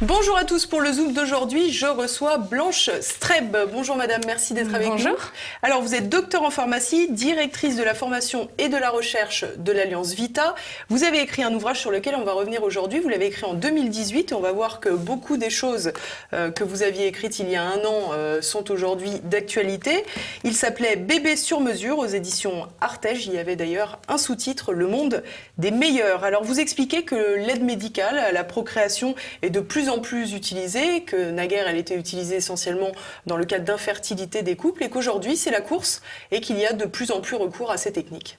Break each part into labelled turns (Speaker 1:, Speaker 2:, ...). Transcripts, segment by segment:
Speaker 1: Bonjour à tous, pour le Zoom d'aujourd'hui, je reçois Blanche Streb. Bonjour madame, merci d'être avec nous.
Speaker 2: Bonjour.
Speaker 1: Alors vous êtes docteur en pharmacie, directrice de la formation et de la recherche de l'Alliance Vita. Vous avez écrit un ouvrage sur lequel on va revenir aujourd'hui, vous l'avez écrit en 2018 et on va voir que beaucoup des choses que vous aviez écrites il y a un an sont aujourd'hui d'actualité. Il s'appelait Bébé sur mesure aux éditions Artege, il y avait d'ailleurs un sous-titre, Le monde des meilleurs. Alors vous expliquez que l'aide médicale à la procréation est de plus en plus utilisée, que naguère elle était utilisée essentiellement dans le cadre d'infertilité des couples et qu'aujourd'hui c'est la course et qu'il y a de plus en plus recours à ces techniques.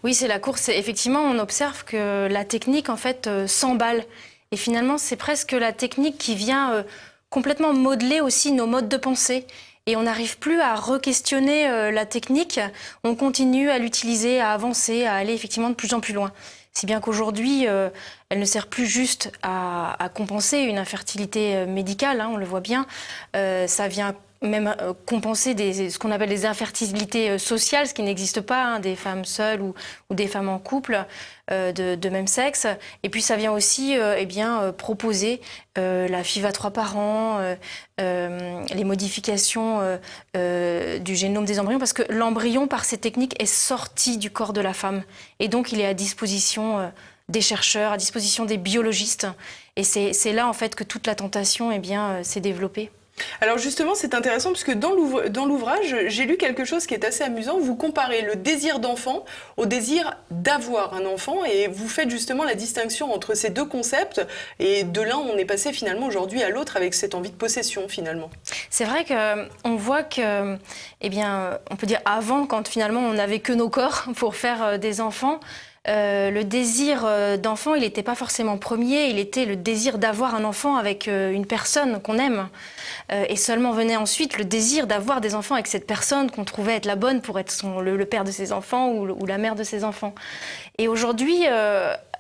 Speaker 2: Oui, c'est la course. Effectivement, on observe que la technique en fait s'emballe et finalement c'est presque la technique qui vient complètement modeler aussi nos modes de pensée. Et on n'arrive plus à re-questionner la technique, on continue à l'utiliser, à avancer, à aller effectivement de plus en plus loin. Si bien qu'aujourd'hui, elle ne sert plus juste à compenser une infertilité médicale, hein, on le voit bien, ça vient même compenser ce qu'on appelle les infertilités sociales, ce qui n'existe pas, hein, des femmes seules ou des femmes en couple de même sexe. Et puis ça vient aussi proposer la FIV à 3 par an, les modifications du génome des embryons, parce que l'embryon, par ces techniques, est sorti du corps de la femme. Et donc il est à disposition des chercheurs, à disposition des biologistes. Et c'est là en fait que toute la tentation s'est développée.
Speaker 1: Alors justement, c'est intéressant parce que dans l'ouvrage, j'ai lu quelque chose qui est assez amusant. Vous comparez le désir d'enfant au désir d'avoir un enfant et vous faites justement la distinction entre ces deux concepts. Et de l'un, on est passé finalement aujourd'hui à l'autre avec cette envie de possession finalement.
Speaker 2: C'est vrai qu'on voit que, on peut dire avant, quand finalement on n'avait que nos corps pour faire des enfants, le désir d'enfant, il n'était pas forcément premier, il était le désir d'avoir un enfant avec une personne qu'on aime. Et seulement venait ensuite le désir d'avoir des enfants avec cette personne qu'on trouvait être la bonne pour être le père de ses enfants ou la mère de ses enfants. Et aujourd'hui,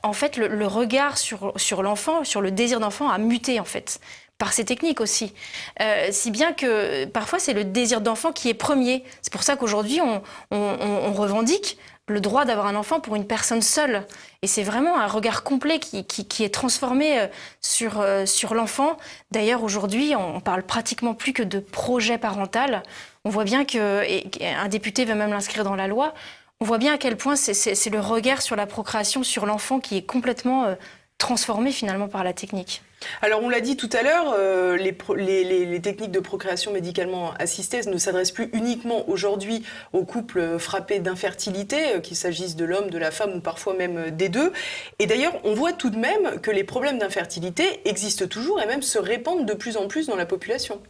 Speaker 2: en fait, le regard sur l'enfant, sur le désir d'enfant a muté en fait. Par ces techniques aussi. Si bien que parfois c'est le désir d'enfant qui est premier. C'est pour ça qu'aujourd'hui on revendique le droit d'avoir un enfant pour une personne seule. Et c'est vraiment un regard complet qui est transformé sur l'enfant. D'ailleurs aujourd'hui on parle pratiquement plus que de projet parental. On voit bien qu'un député veut même l'inscrire dans la loi. On voit bien à quel point c'est le regard sur la procréation, sur l'enfant qui est complètement transformé finalement par la technique.
Speaker 1: Alors on l'a dit tout à l'heure, les techniques de procréation médicalement assistée ne s'adressent plus uniquement aujourd'hui aux couples frappés d'infertilité, qu'il s'agisse de l'homme, de la femme ou parfois même des deux. Et d'ailleurs, on voit tout de même que les problèmes d'infertilité existent toujours et même se répandent de plus en plus dans la population.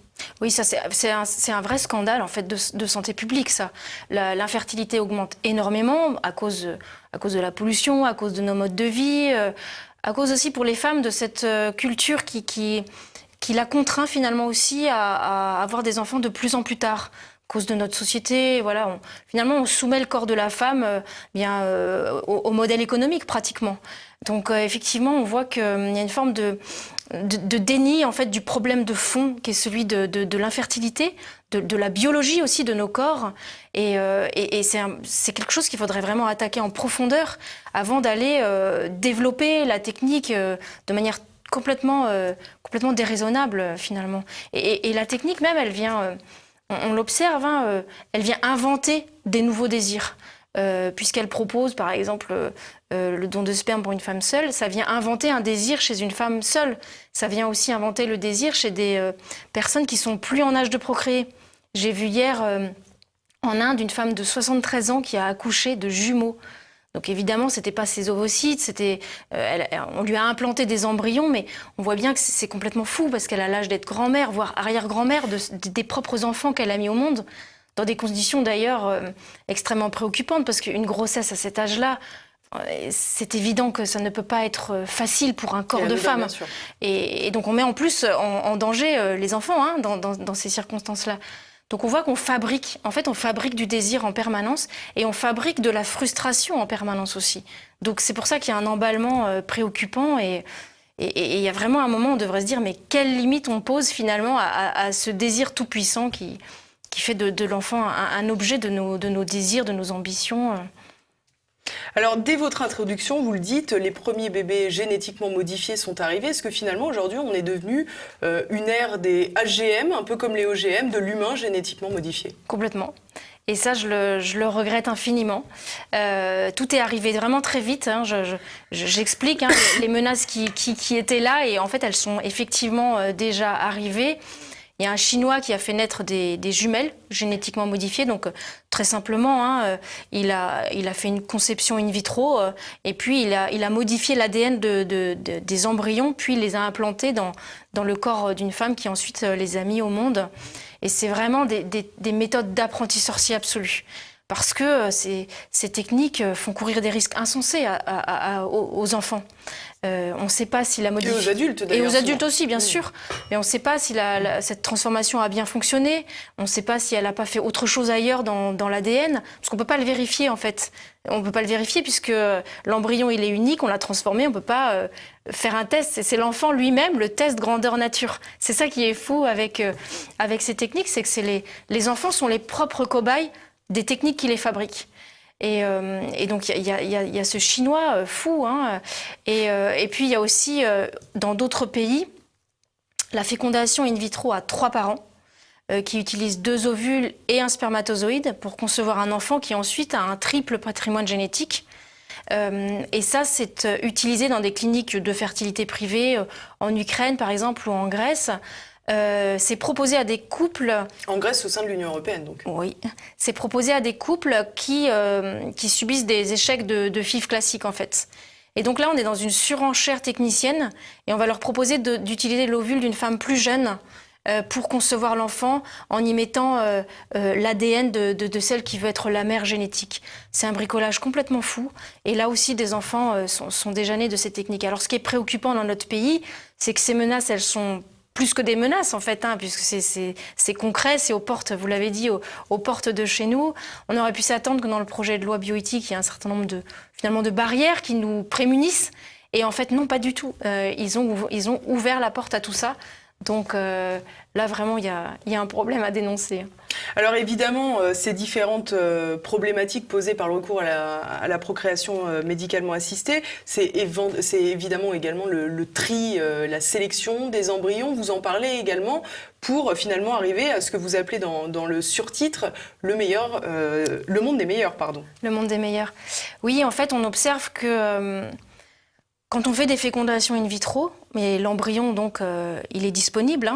Speaker 2: Oui, ça c'est un vrai scandale en fait de santé publique, ça. L'infertilité augmente énormément à cause de la pollution, à cause de nos modes de vie, à cause aussi pour les femmes de cette culture qui la contraint finalement aussi à avoir des enfants de plus en plus tard. À cause de notre société, voilà, finalement on soumet le corps de la femme au modèle économique pratiquement. Donc effectivement, on voit qu'il y a une forme de déni en fait du problème de fond qui est celui de l'infertilité, de la biologie aussi de nos corps. Et c'est quelque chose qu'il faudrait vraiment attaquer en profondeur avant d'aller développer la technique de manière complètement déraisonnable finalement. Et la technique même, elle vient, on l'observe, hein, elle vient inventer des nouveaux désirs. Puisqu'elle propose par exemple le don de sperme pour une femme seule, ça vient inventer un désir chez une femme seule. Ça vient aussi inventer le désir chez des personnes qui sont plus en âge de procréer. J'ai vu hier en Inde une femme de 73 ans qui a accouché de jumeaux. Donc évidemment, c'était pas ses ovocytes, on lui a implanté des embryons, mais on voit bien que c'est complètement fou parce qu'elle a l'âge d'être grand-mère, voire arrière-grand-mère des propres enfants qu'elle a mis au monde. Dans des conditions d'ailleurs extrêmement préoccupantes, parce qu'une grossesse à cet âge-là, c'est évident que ça ne peut pas être facile pour un corps de femme. Et donc on met en plus en danger les enfants hein, dans ces circonstances-là. Donc on voit qu'on fabrique, en fait on fabrique du désir en permanence et on fabrique de la frustration en permanence aussi. Donc c'est pour ça qu'il y a un emballement préoccupant et il y a vraiment un moment où on devrait se dire mais quelle limite on pose finalement à ce désir tout-puissant qui fait de l'enfant un objet de nos désirs, de nos ambitions.
Speaker 1: Alors, dès votre introduction, vous le dites, les premiers bébés génétiquement modifiés sont arrivés. Est-ce que finalement, aujourd'hui, on est devenu une ère des HGM, un peu comme les OGM, de l'humain génétiquement modifié?
Speaker 2: Complètement. Et ça, je le regrette infiniment. Tout est arrivé vraiment très vite. Hein. J'explique les menaces qui étaient là et en fait, elles sont effectivement déjà arrivées. Il y a un Chinois qui a fait naître des jumelles génétiquement modifiées. Donc, très simplement, il a fait une conception in vitro et puis il a modifié l'ADN des embryons, puis il les a implantés dans le corps d'une femme qui ensuite les a mis au monde. Et c'est vraiment des méthodes d'apprenti sorcier absolu. Parce que ces techniques font courir des risques insensés aux enfants. On ne sait pas si la modification...
Speaker 1: Et aux adultes, d'ailleurs.
Speaker 2: Et aux adultes aussi, bien sûr. Mais on ne sait pas si cette transformation a bien fonctionné. On ne sait pas si elle n'a pas fait autre chose ailleurs dans l'ADN. Parce qu'on ne peut pas le vérifier, en fait. On ne peut pas le vérifier puisque l'embryon, il est unique, on l'a transformé, on ne peut pas faire un test. C'est l'enfant lui-même, le test grandeur nature. C'est ça qui est fou avec ces techniques, c'est que les enfants sont les propres cobayes des techniques qui les fabriquent. Et donc, il y a ce Chinois fou. Et puis, il y a aussi, dans d'autres pays, la fécondation in vitro à 3 parents qui utilisent 2 ovules et un spermatozoïde pour concevoir un enfant qui ensuite a un triple patrimoine génétique. Et ça, c'est utilisé dans des cliniques de fertilité privées en Ukraine, par exemple, ou en Grèce. C'est proposé à des couples...
Speaker 1: En Grèce, au sein de l'Union européenne, donc.
Speaker 2: Oui. C'est proposé à des couples qui subissent des échecs de FIV classiques, en fait. Et donc là, on est dans une surenchère technicienne et on va leur proposer d'utiliser l'ovule d'une femme plus jeune pour concevoir l'enfant en y mettant l'ADN de celle qui veut être la mère génétique. C'est un bricolage complètement fou. Et là aussi, des enfants sont déjà nés de ces techniques. Alors, ce qui est préoccupant dans notre pays, c'est que ces menaces, elles sont plus que des menaces, en fait, puisque c'est concret, c'est aux portes, vous l'avez dit, aux portes de chez nous. On aurait pu s'attendre que dans le projet de loi bioéthique, il y a un certain nombre de barrières qui nous prémunissent. Et en fait, non, pas du tout. Ils ont ouvert la porte à tout ça. Donc là, vraiment, il y a un problème à dénoncer.
Speaker 1: Alors évidemment, ces différentes problématiques posées par le recours à la procréation médicalement assistée, c'est évidemment également le tri, la sélection des embryons. Vous en parlez également pour finalement arriver à ce que vous appelez dans le surtitre le monde des meilleurs, pardon. Le
Speaker 2: monde des meilleurs. Oui, en fait, on observe que quand on fait des fécondations in vitro, mais l'embryon, donc, il est disponible,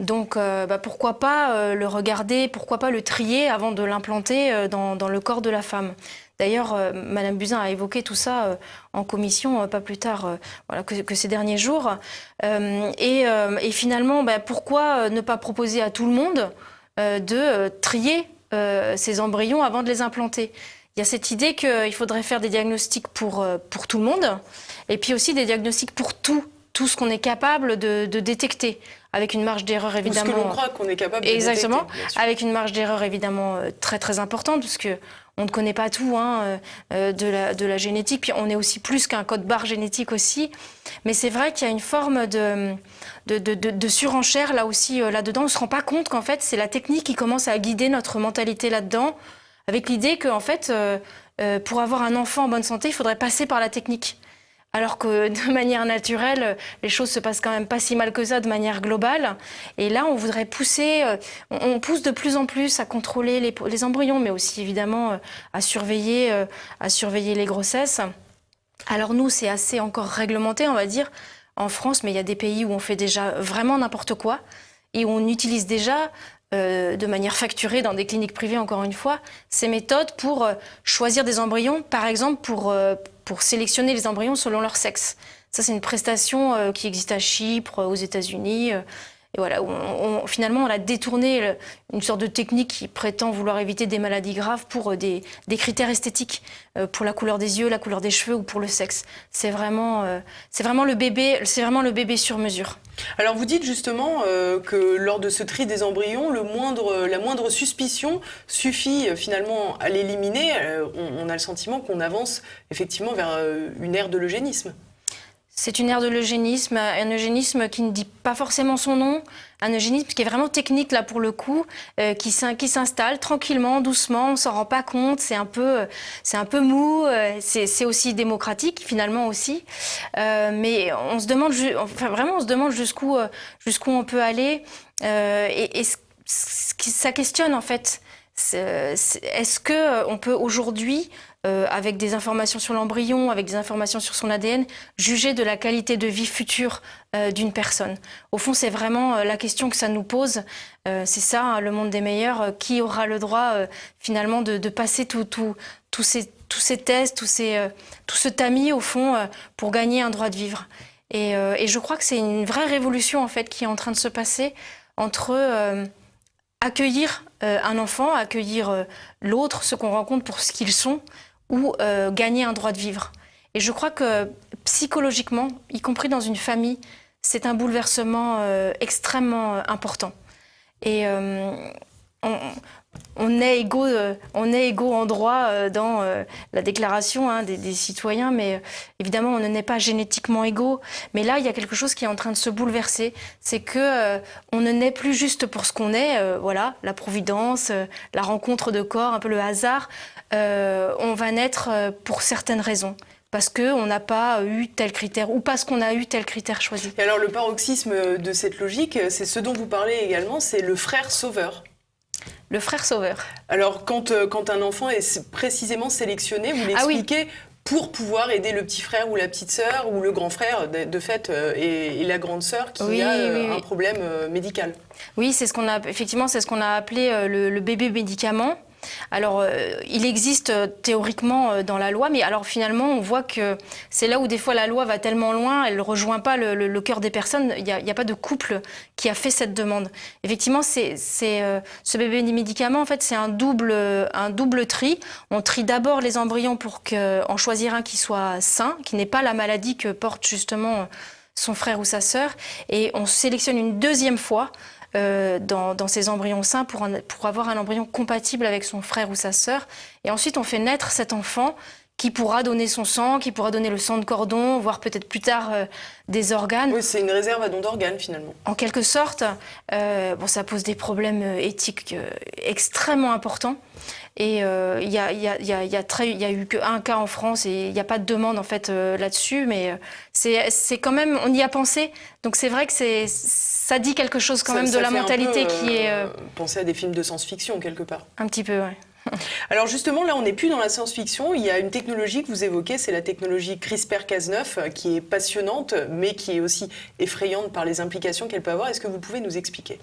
Speaker 2: donc pourquoi pas le regarder, pourquoi pas le trier avant de l'implanter dans le corps de la femme. D'ailleurs, Madame Buzyn a évoqué tout ça en commission, pas plus tard que ces derniers jours. Et finalement, pourquoi ne pas proposer à tout le monde de trier ces embryons avant de les implanter ? Il y a cette idée qu'il faudrait faire des diagnostics pour tout le monde, et puis aussi des diagnostics pour tout ce qu'on est capable de détecter, avec une marge d'erreur évidemment...
Speaker 1: Tout ce que l'on croit qu'on est capable de
Speaker 2: exactement,
Speaker 1: détecter.
Speaker 2: Avec une marge d'erreur évidemment très très importante, parce que on ne connaît pas tout de la génétique, puis on est aussi plus qu'un code-barre génétique aussi. Mais c'est vrai qu'il y a une forme de surenchère là aussi, là-dedans. On ne se rend pas compte qu'en fait, c'est la technique qui commence à guider notre mentalité là-dedans, avec l'idée qu'en fait, pour avoir un enfant en bonne santé, il faudrait passer par la technique. Alors que de manière naturelle, les choses se passent quand même pas si mal que ça de manière globale. Et là, on voudrait pousser, on pousse de plus en plus à contrôler les embryons, mais aussi évidemment à surveiller les grossesses. Alors nous, c'est assez encore réglementé, on va dire, en France, mais il y a des pays où on fait déjà vraiment n'importe quoi et où on utilise déjà de manière facturée dans des cliniques privées, encore une fois, ces méthodes pour choisir des embryons, par exemple pour sélectionner les embryons selon leur sexe. Ça, c'est une prestation qui existe à Chypre, aux États-Unis. Et voilà, finalement, on a détourné une sorte de technique qui prétend vouloir éviter des maladies graves pour des critères esthétiques, pour la couleur des yeux, la couleur des cheveux ou pour le sexe. C'est vraiment le bébé sur mesure.
Speaker 1: Alors vous dites justement que lors de ce tri des embryons, la moindre suspicion suffit finalement à l'éliminer. On a le sentiment qu'on avance effectivement vers une ère de l'eugénisme.
Speaker 2: C'est une ère de l'eugénisme, un eugénisme qui ne dit pas forcément son nom, un eugénisme qui est vraiment technique là pour le coup, qui s'installe tranquillement, doucement, on s'en rend pas compte, c'est un peu mou, c'est aussi démocratique finalement aussi, mais on se demande, vraiment on se demande jusqu'où on peut aller, et ça questionne en fait. Est-ce que on peut aujourd'hui, avec des informations sur l'embryon, avec des informations sur son ADN, juger de la qualité de vie future d'une personne? Au fond, c'est vraiment la question que ça nous pose. C'est ça, hein, le monde des meilleurs. Qui aura le droit finalement de passer tous ces tests, tout ce tamis au fond pour gagner un droit de vivre? Et je crois que c'est une vraie révolution en fait qui est en train de se passer entre accueillir un enfant, accueillir l'autre, ce qu'on rencontre pour ce qu'ils sont, ou gagner un droit de vivre. Et je crois que psychologiquement, y compris dans une famille, c'est un bouleversement extrêmement important. Et on est égaux en droit dans la déclaration des citoyens, mais évidemment, on ne naît pas génétiquement égaux. Mais là, il y a quelque chose qui est en train de se bouleverser. C'est que on ne naît plus juste pour ce qu'on est, voilà, la providence, la rencontre de corps, un peu le hasard. On va naître pour certaines raisons. Parce qu'on n'a pas eu tel critère ou parce qu'on a eu tel critère choisi.
Speaker 1: Et alors, le paroxysme de cette logique, c'est ce dont vous parlez également, c'est le frère sauveur.
Speaker 2: Le frère sauveur.
Speaker 1: Alors, quand un enfant est précisément sélectionné, vous l'expliquez, pour pouvoir aider le petit frère ou la petite sœur ou le grand frère, de fait, et la grande sœur qui a un problème médical.
Speaker 2: Oui, c'est ce qu'on a appelé le bébé médicament. Alors, il existe théoriquement dans la loi, mais alors finalement, on voit que c'est là où des fois la loi va tellement loin, elle ne rejoint pas le cœur des personnes. Il n'y a pas de couple qui a fait cette demande. Effectivement, ce bébé médicament, en fait, c'est un double tri. On trie d'abord les embryons pour en choisir un qui soit sain, qui n'ait pas la maladie que porte justement son frère ou sa sœur, et on sélectionne une deuxième fois dans ces embryons sains pour avoir un embryon compatible avec son frère ou sa sœur. Et ensuite, on fait naître cet enfant qui pourra donner son sang, qui pourra donner le sang de cordon, voire peut-être plus tard des organes.
Speaker 1: Oui, c'est une réserve à don d'organes, finalement.
Speaker 2: En quelque sorte, ça pose des problèmes éthiques extrêmement importants. Et il y a eu qu'un cas en France et il n'y a pas de demande en fait là-dessus, mais c'est quand même, on y a pensé. Donc c'est vrai que ça dit quelque chose quand même de la mentalité qui est...
Speaker 1: Penser à des films de science-fiction quelque part.
Speaker 2: Un petit peu, oui.
Speaker 1: Alors justement, là, on n'est plus dans la science-fiction. Il y a une technologie que vous évoquez, c'est la technologie CRISPR-Cas9, qui est passionnante, mais qui est aussi effrayante par les implications qu'elle peut avoir. Est-ce que vous pouvez nous expliquer ?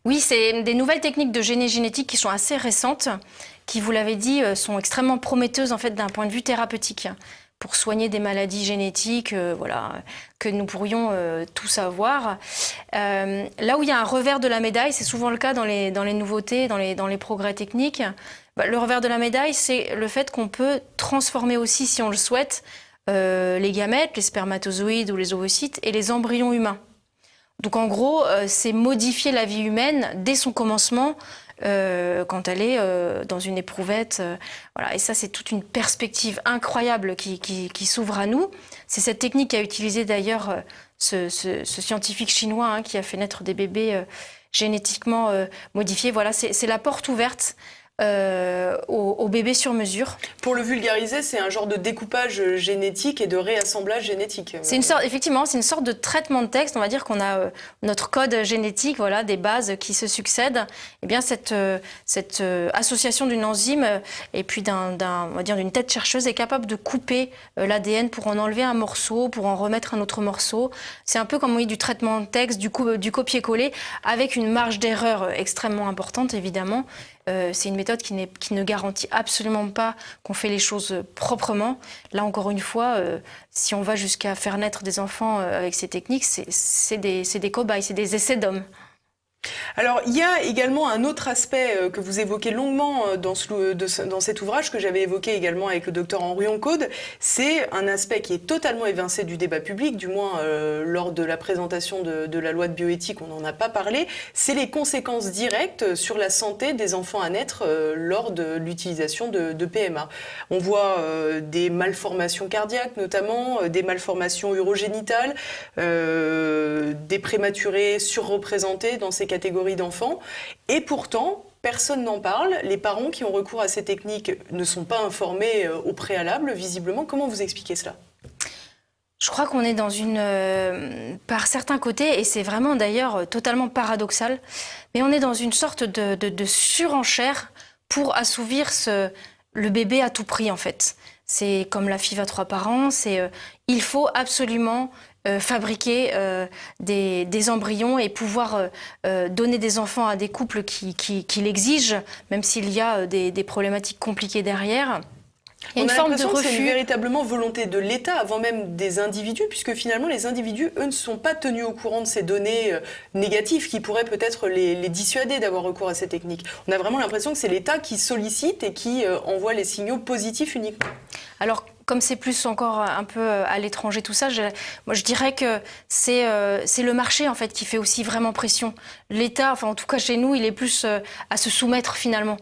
Speaker 2: Oui, c'est des nouvelles techniques de génétique qui sont assez récentes, qui, vous l'avez dit, sont extrêmement prometteuses en fait d'un point de vue thérapeutique, pour soigner des maladies génétiques, que nous pourrions tous avoir. Là où il y a un revers de la médaille, c'est souvent le cas dans les nouveautés, dans les progrès techniques. Le revers de la médaille, c'est le fait qu'on peut transformer aussi, si on le souhaite, les gamètes, les spermatozoïdes ou les ovocytes et les embryons humains. Donc en gros, c'est modifier la vie humaine dès son commencement, quand elle est dans une éprouvette. Voilà. Et ça, c'est toute une perspective incroyable qui s'ouvre à nous. C'est cette technique qu'a utilisée d'ailleurs ce scientifique chinois qui a fait naître des bébés génétiquement modifiés. Voilà, c'est la porte ouverte au bébé sur mesure.
Speaker 1: Pour le vulgariser, c'est un genre de découpage génétique et de réassemblage génétique.
Speaker 2: Effectivement, c'est une sorte de traitement de texte. On va dire qu'on a notre code génétique, voilà, des bases qui se succèdent. Et bien cette association d'une enzyme et puis on va dire d'une tête chercheuse est capable de couper l'ADN pour en enlever un morceau, pour en remettre un autre morceau. C'est un peu comme du traitement de texte, du copier-coller, avec une marge d'erreur extrêmement importante, évidemment. C'est une méthode qui ne garantit absolument pas qu'on fait les choses proprement. Là, encore une fois, si on va jusqu'à faire naître des enfants avec ces techniques, c'est des cobayes, c'est des essais d'hommes.
Speaker 1: Alors, il y a également un autre aspect que vous évoquez longuement dans cet ouvrage, que j'avais évoqué également avec le docteur Henri Oncaude. C'est un aspect qui est totalement évincé du débat public, du moins lors de la présentation de la loi de bioéthique, on n'en a pas parlé. C'est les conséquences directes sur la santé des enfants à naître lors de l'utilisation de PMA. On voit des malformations cardiaques notamment, des malformations urogénitales, des prématurés surreprésentés dans ces catégories d'enfants. Et pourtant, personne n'en parle. Les parents qui ont recours à ces techniques ne sont pas informés au préalable, visiblement. Comment vous expliquez cela ?
Speaker 2: Je crois qu'on est dans par certains côtés, et c'est vraiment d'ailleurs totalement paradoxal, mais on est dans une sorte de surenchère pour assouvir le bébé à tout prix, en fait. C'est comme la FIV à 3 parents, il faut absolument fabriquer des embryons et pouvoir donner des enfants à des couples qui l'exigent, même s'il y a des problématiques compliquées derrière. Il y a une forme de refus.
Speaker 1: C'est une véritablement volonté de l'État avant même des individus, puisque finalement les individus, eux, ne sont pas tenus au courant de ces données négatives qui pourraient peut-être les dissuader d'avoir recours à ces techniques. On a vraiment l'impression que c'est l'État qui sollicite et qui envoie les signaux positifs uniquement.
Speaker 2: Alors, comme c'est plus encore un peu à l'étranger, tout ça, moi je dirais que c'est le marché en fait qui fait aussi vraiment pression. L'État, enfin en tout cas chez nous, il est plus à se soumettre finalement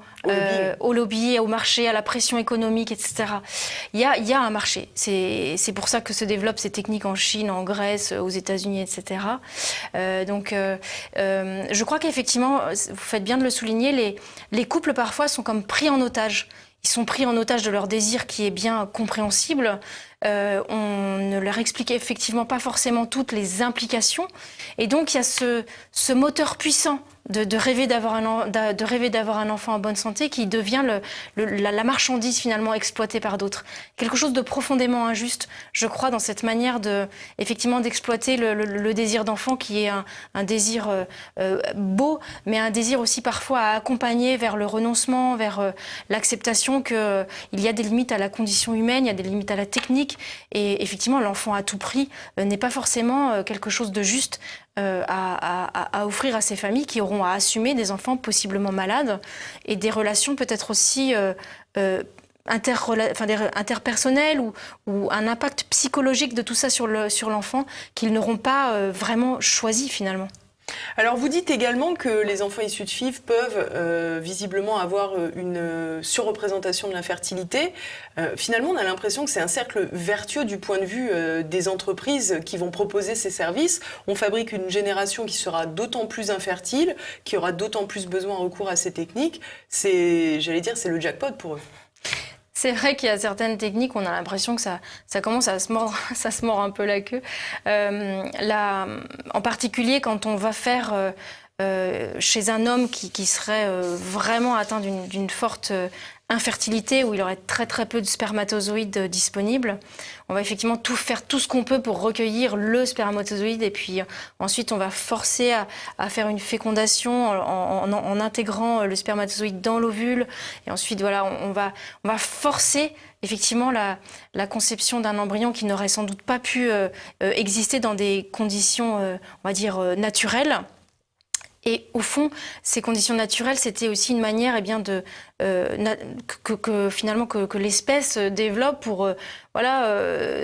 Speaker 2: au lobby, au marché, à la pression économique, etc. Il y a un marché. C'est pour ça que se développent ces techniques en Chine, en Grèce, aux États-Unis, etc. Je crois qu'effectivement, vous faites bien de le souligner, les couples parfois sont comme pris en otage. Ils sont pris en otage de leur désir qui est bien compréhensible. On ne leur explique effectivement pas forcément toutes les implications. Et donc, il y a ce moteur puissant de rêver d'avoir un enfant en bonne santé qui devient la marchandise finalement exploitée par d'autres. Quelque chose de profondément injuste, je crois, dans cette manière effectivement d'exploiter le désir d'enfant qui est un désir beau, mais un désir aussi parfois à accompagner vers le renoncement, vers l'acceptation qu'il y a des limites à la condition humaine, il y a des limites à la technique. Et effectivement, l'enfant à tout prix n'est pas forcément quelque chose de juste à offrir à ces familles qui auront à assumer des enfants possiblement malades et des relations peut-être aussi interpersonnelles ou un impact psychologique de tout ça sur l'enfant qu'ils n'auront pas vraiment choisi finalement.
Speaker 1: Alors vous dites également que les enfants issus de FIV peuvent visiblement avoir une surreprésentation de l'infertilité. Finalement, on a l'impression que c'est un cercle vertueux du point de vue des entreprises qui vont proposer ces services. On fabrique une génération qui sera d'autant plus infertile, qui aura d'autant plus besoin de recours à ces techniques. C'est le jackpot pour eux.
Speaker 2: C'est vrai qu'il y a certaines techniques, on a l'impression que ça commence à se mordre, ça se mord un peu la queue. En particulier, quand on va faire chez un homme qui serait vraiment atteint d'une forte infertilité, où il aurait très très peu de spermatozoïdes disponibles, on va effectivement faire tout ce qu'on peut pour recueillir le spermatozoïde et puis ensuite on va forcer à faire une fécondation en intégrant le spermatozoïde dans l'ovule et ensuite voilà on va forcer effectivement la conception d'un embryon qui n'aurait sans doute pas pu exister dans des conditions on va dire naturelles. Et au fond, ces conditions naturelles, c'était aussi une manière finalement que l'espèce développe pour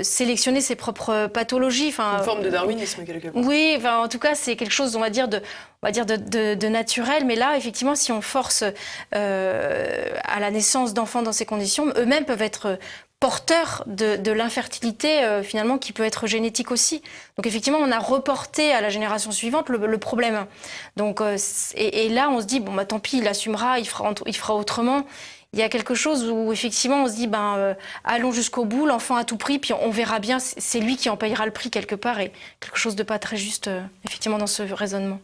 Speaker 2: sélectionner ses propres pathologies.
Speaker 1: Une forme de darwinisme quelque part.
Speaker 2: Oui, en tout cas, c'est quelque chose, on va dire de naturel. Mais là, effectivement, si on force à la naissance d'enfants dans ces conditions, eux-mêmes peuvent être porteur de l'infertilité finalement qui peut être génétique aussi. Donc effectivement, on a reporté à la génération suivante le problème. Donc et là, on se dit bon bah tant pis, il assumera, il fera autrement. Il y a quelque chose où effectivement on se dit allons jusqu'au bout, l'enfant à tout prix, puis on verra bien, c'est lui qui en payera le prix quelque part et quelque chose de pas très juste effectivement dans ce raisonnement.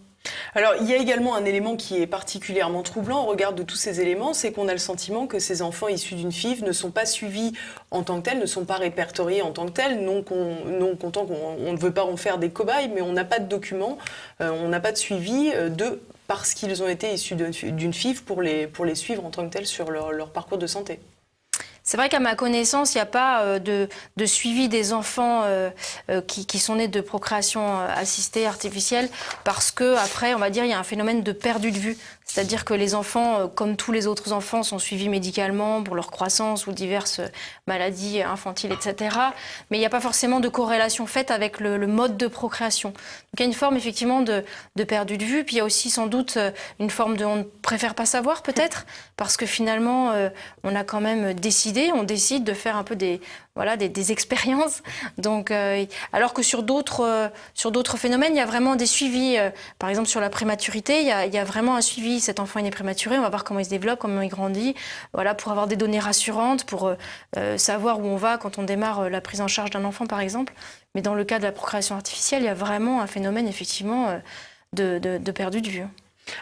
Speaker 1: Alors, il y a également un élément qui est particulièrement troublant au regard de tous ces éléments, c'est qu'on a le sentiment que ces enfants issus d'une FIV ne sont pas suivis en tant que tels, ne sont pas répertoriés en tant que tels, non content qu'on ne veut pas en faire des cobayes, mais on n'a pas de documents, on n'a pas de suivi parce qu'ils ont été issus d'une FIV pour les suivre en tant que tels sur leur parcours de santé.
Speaker 2: C'est vrai qu'à ma connaissance, il n'y a pas de suivi des enfants qui sont nés de procréation assistée artificielle, parce que après, on va dire, il y a un phénomène de perdu de vue. C'est-à-dire que les enfants, comme tous les autres enfants, sont suivis médicalement pour leur croissance ou diverses maladies infantiles, etc. Mais il n'y a pas forcément de corrélation faite avec le mode de procréation. Donc il y a une forme effectivement de perdu de vue. Puis il y a aussi sans doute une forme de on ne préfère pas savoir peut-être, parce que finalement on a quand même on décide de faire un peu des expériences. Donc, alors que sur d'autres phénomènes, il y a vraiment des suivis. Par exemple, sur la prématurité, il y a vraiment un suivi. Cet enfant est né prématuré, on va voir comment il se développe, comment il grandit, voilà, pour avoir des données rassurantes, pour savoir où on va quand on démarre la prise en charge d'un enfant, par exemple. Mais dans le cas de la procréation artificielle, il y a vraiment un phénomène, effectivement, de perdu de vue.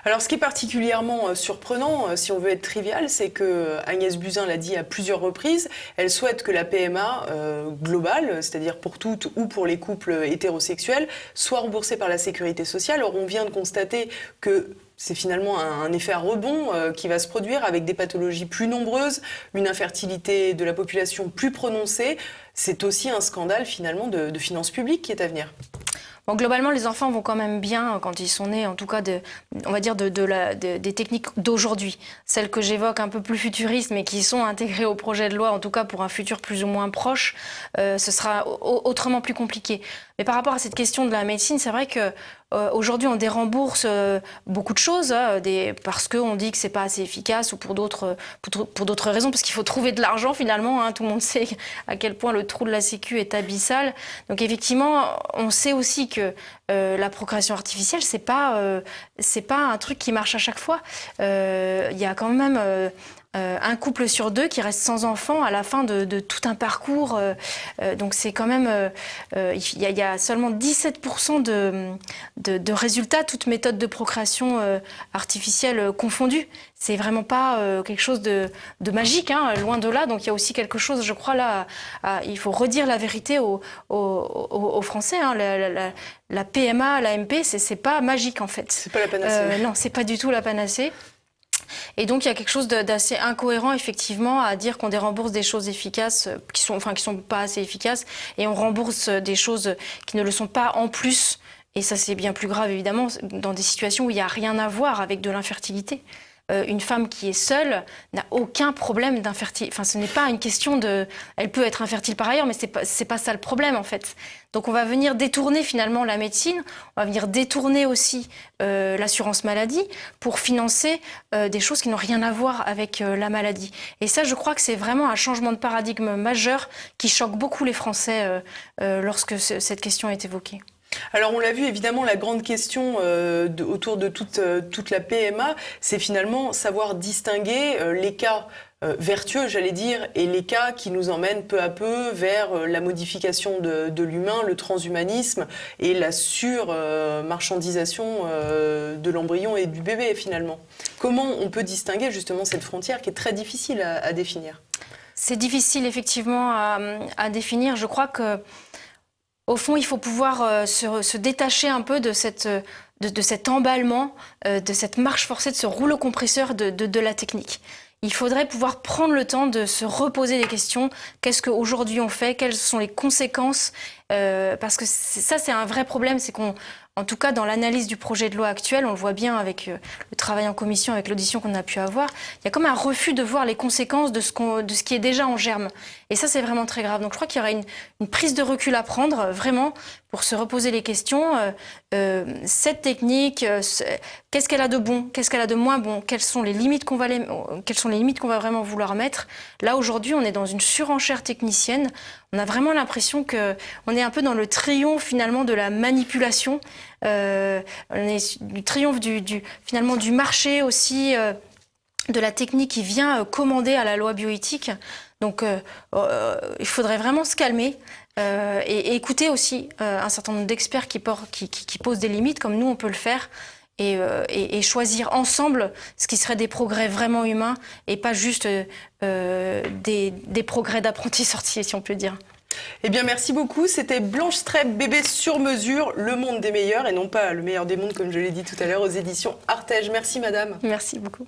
Speaker 1: Alors, ce qui est particulièrement surprenant, si on veut être trivial, c'est que Agnès Buzyn l'a dit à plusieurs reprises, elle souhaite que la PMA globale, c'est-à-dire pour toutes ou pour les couples hétérosexuels, soit remboursée par la sécurité sociale. Or, on vient de constater que c'est finalement un effet à rebond qui va se produire avec des pathologies plus nombreuses, une infertilité de la population plus prononcée. C'est aussi un scandale finalement de finances publiques qui est à venir.
Speaker 2: Bon, globalement, les enfants vont quand même bien quand ils sont nés, en tout cas, on va dire des techniques d'aujourd'hui. Celles que j'évoque un peu plus futuristes, mais qui sont intégrées au projet de loi, en tout cas pour un futur plus ou moins proche, ce sera autrement plus compliqué. Mais par rapport à cette question de la médecine, c'est vrai que aujourd'hui on dérembourse beaucoup de choses parce qu'on dit que c'est pas assez efficace ou pour d'autres raisons, parce qu'il faut trouver de l'argent finalement. Tout le monde sait à quel point le trou de la Sécu est abyssal. Donc effectivement, on sait aussi que la procréation artificielle, c'est pas un truc qui marche à chaque fois. Il y a quand même un couple sur deux qui reste sans enfant à la fin de tout un parcours. Donc c'est quand même... il y a seulement 17% de résultats, toutes méthodes de procréation artificielle confondues. C'est vraiment pas quelque chose de magique, loin de là. Donc il y a aussi quelque chose, je crois, là, il faut redire la vérité aux Français. La PMA, l'AMP, c'est pas magique en fait.
Speaker 1: C'est pas la panacée.
Speaker 2: Non, c'est pas du tout la panacée. Et donc il y a quelque chose d'assez incohérent effectivement à dire qu'on dérembourse des choses efficaces qui sont pas assez efficaces, et on rembourse des choses qui ne le sont pas en plus. Et ça c'est bien plus grave évidemment dans des situations où il n'y a rien à voir avec de l'infertilité. Une femme qui est seule n'a aucun problème d'infertilité. Enfin, ce n'est pas une question de... Elle peut être infertile par ailleurs, mais c'est pas ça le problème, en fait. Donc, on va venir détourner, finalement, la médecine. On va venir détourner aussi l'assurance maladie pour financer des choses qui n'ont rien à voir avec la maladie. Et ça, je crois que c'est vraiment un changement de paradigme majeur qui choque beaucoup les Français lorsque cette question est évoquée.
Speaker 1: Alors on l'a vu, évidemment, la grande question autour de toute la PMA, c'est finalement savoir distinguer les cas vertueux, j'allais dire, et les cas qui nous emmènent peu à peu vers la modification de l'humain, le transhumanisme et la surmarchandisation de l'embryon et du bébé, finalement. Comment on peut distinguer justement cette frontière qui est très difficile à définir ?
Speaker 2: C'est difficile, effectivement, à définir. Je crois que au fond, il faut pouvoir se détacher un peu de cet emballement, de cette marche forcée, de ce rouleau compresseur de la technique. Il faudrait pouvoir prendre le temps de se reposer des questions. Qu'est-ce qu'aujourd'hui on fait ? Quelles sont les conséquences ? Parce que ça, c'est un vrai problème, c'est qu'on... En tout cas, dans l'analyse du projet de loi actuel, on le voit bien avec le travail en commission, avec l'audition qu'on a pu avoir, il y a comme un refus de voir les conséquences de ce qui est déjà en germe. Et ça, c'est vraiment très grave. Donc je crois qu'il y aura une prise de recul à prendre, vraiment, pour se reposer les questions. Cette technique, qu'est-ce qu'elle a de bon ? Qu'est-ce qu'elle a de moins bon ? Quelles sont les limites qu'on va vraiment vouloir mettre ? Là, aujourd'hui, on est dans une surenchère technicienne. On a vraiment l'impression qu'on est un peu dans le triomphe finalement de la manipulation. On est du triomphe finalement du marché aussi, de la technique qui vient commander à la loi bioéthique. Donc il faudrait vraiment se calmer et écouter aussi un certain nombre d'experts qui posent des limites, comme nous on peut le faire. Et choisir ensemble ce qui serait des progrès vraiment humains et pas juste des progrès d'apprentis sorciers, si on peut dire.
Speaker 1: Eh bien, merci beaucoup. C'était Blanche Streb, bébé sur mesure, le monde des meilleurs et non pas le meilleur des mondes, comme je l'ai dit tout à l'heure, aux éditions Artege. Merci, madame.
Speaker 2: Merci beaucoup.